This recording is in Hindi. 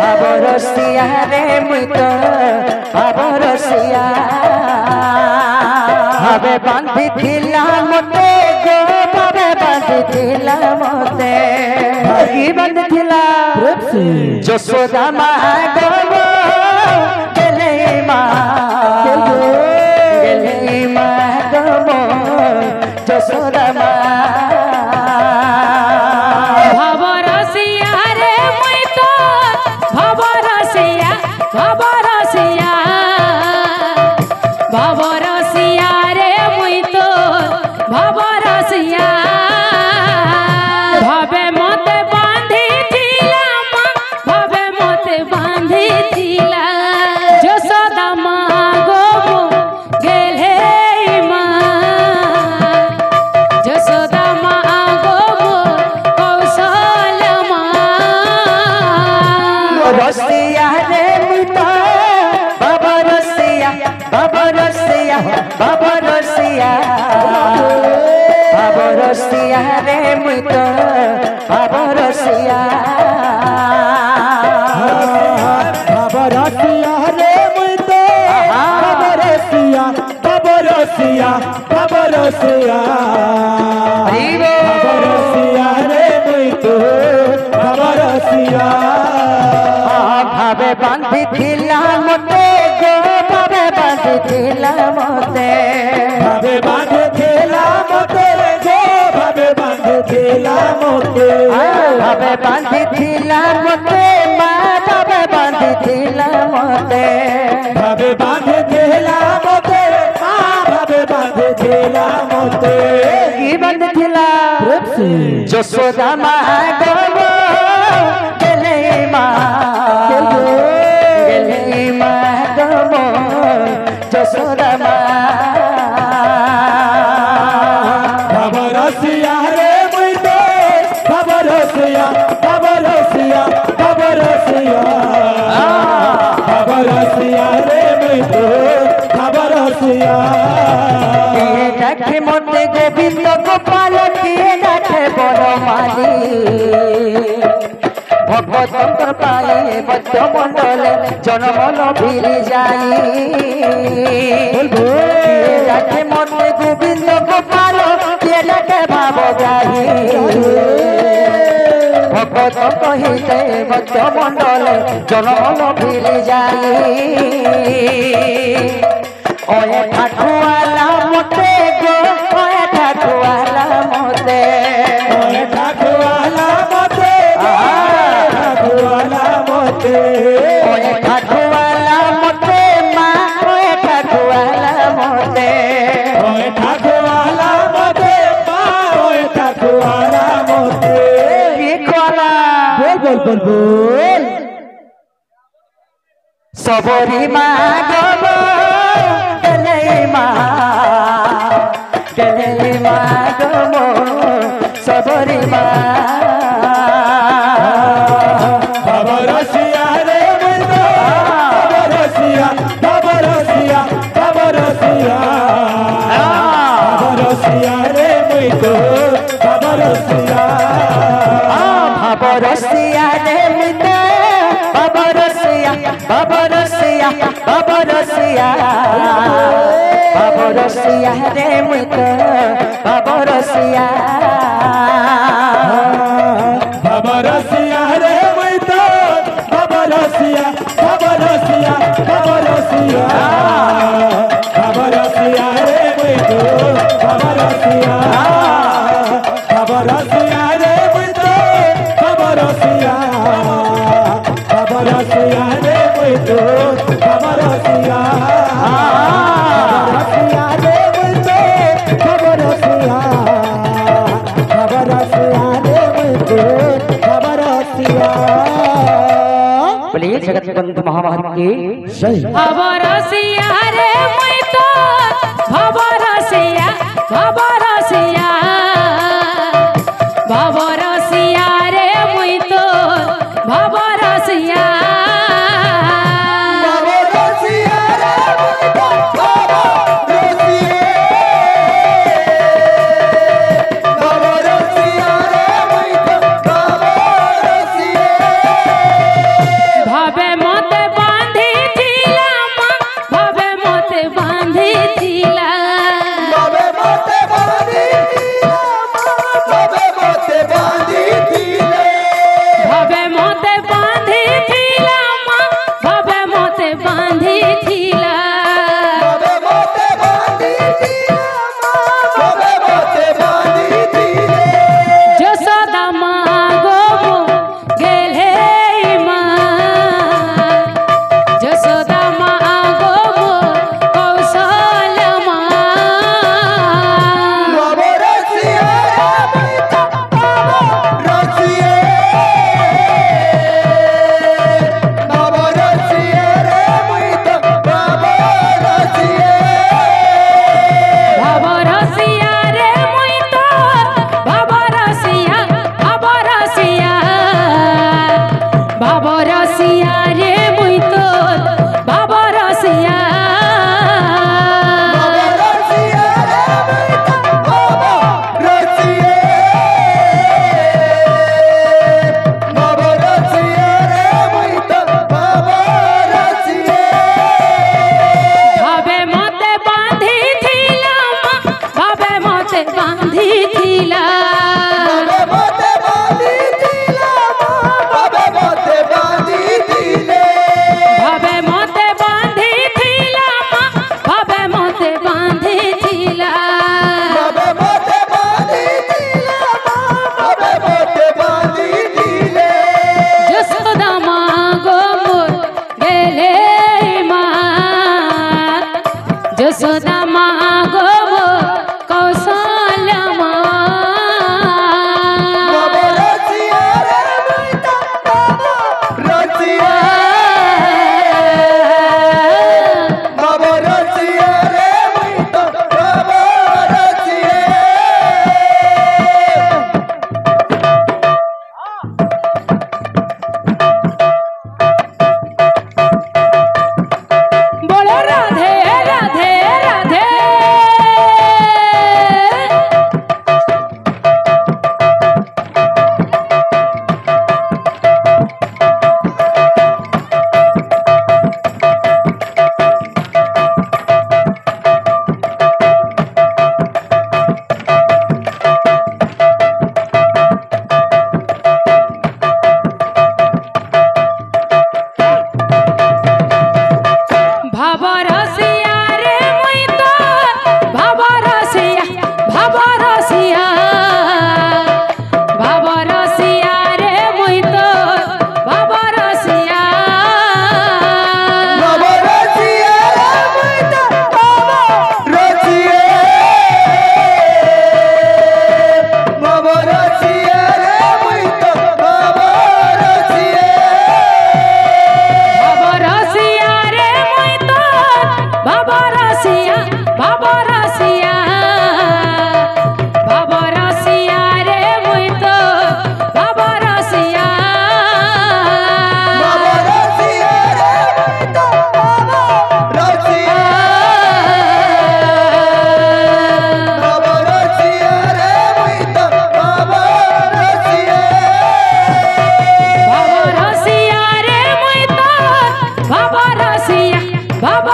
बाबा रसिया रे मुई तो बाबा रसिया भावे बांधी थिला मते गो भावे बांधी थिला मते की बांधी थिला यशोदा माँ गो गेले माँ गो यशोदा माँ रसिया रे मुता बाबा रसिया बाबा रसिया बाबा रसिया रे मुता बाबा रसिया रे मुता बाबा रसिया बाबा रसिया बाबा रसिया रे मुता बाबा रसिया भावे बांधी थिला मते गो भावे बांधी थिला मते भावे बांधी थिला मते गो भावे बांधी थिला मते भावे बांधी थिला मते माँ भावे बांधी थिला मते भावे बांधी थिला मते माँ भावे बांधी थिला मते की बांधी थिला यशोदा माँ गो गेले माँ यशोदा माँ बाबा रसिया रे मुइतो बाबा रसिया बाबा रसिया बाबा रसिया बाबा रसिया रे मुइतो बाबा रसिया डाके मते गोविंद गोपाल किए डाके बड़ माली भगवतंकर पाए बद्ध मंडल जनमन फिरी जाई डाके मते गोविंद गोपाल किए डाके भाव जाई भगवत हिते बद्ध मंडल जनमन फिरी जाई ओए ठाकुआला मते गो ओए ठाकुआला मते ओए ठाकुआला मते ठाकुआला मते ओए ठाकुआला मते माँ ओए ठाकुआला मते ओए ठाकुआला मते माँ ओए ठाकुआला मते की कोला बोल बोल बोल बोल सबरी माँ गो गेले माँ गो सबरी माँ बाबा रसिया रे मुइतो बाबा रसिया बाबा रसिया बाबा रसिया बाबा रसिया रे मुइतो बाबा रसिया बाबा रसिया रे मुइतो बाबा रसिया बाबा रसिया बाबा रसिया बाबा रसिया रे मुइतो बाबा रसिया बाबा रसिया रे मुइतो बाबा रसिया बाबा रसिया बाबा रसिया बाबा रसिया रे मुइतो बाबा रसिया बाबा रसिया रे मुइतो बाबा रसिया बाबा रसिया रे मुइतो बाबा रसिया रसिया रे मुइतो बाबा रसिया बाबा रसिया रे मुइतो बाबा रसिया बोलिए जगत बंधु महाभारत की जय बाबा रसिया रे मुइतो बाबा रसिया बाबा रसिया बाबा रसिया रे मुइतो बाबा रसिया बाबा रसिया रे मुइतो बाबा रसिया बाबा रसिया रे मुइतो মতে বাঁধিছিলা মতে বাঁধিছিলা ভাবে মতে বাঁধিছিলে ভাবে মতে বাঁধিছিলা ভাবে মতে বাঁধিছিলা ভাবে মতে বাঁধিছিলা ভাবে মতে বাঁধিছিলে যশোদা মা গো মোর গেলে মা যশোদা মা গো মোর কৌশল্যা মা বাবা রসিয়া রে মুইতা বাবা রসিয়া বাবা রসিয়া রে মুইতা বাবা রসিয়া বলে রাধে রাধে রাধে ভাব রসিয়া রে মুই তো ভাব রসিয়া ভাব রসিয়া ভাব রসিয়া রে মুই তো ভাব রসিয়া বাবা রসিয়া রে মুইতা বাবা রসিয়া বাবা রসিয়া রে মুইতা বাবা রসিয়া ভাব রসিয়া রে মুই তো ভাব রসিয়া ভাব রসিয়া ভাব রসিয়া রে মুই তো ভাব রসিয়া বাবা রসিয়া রে মুইতা বাবা রসিয়া বাবা রসিয়া রে মুইতা বাবা রসিয়া ভাব রসিয়া রে মুই তো ভাব রসিয়া ভাব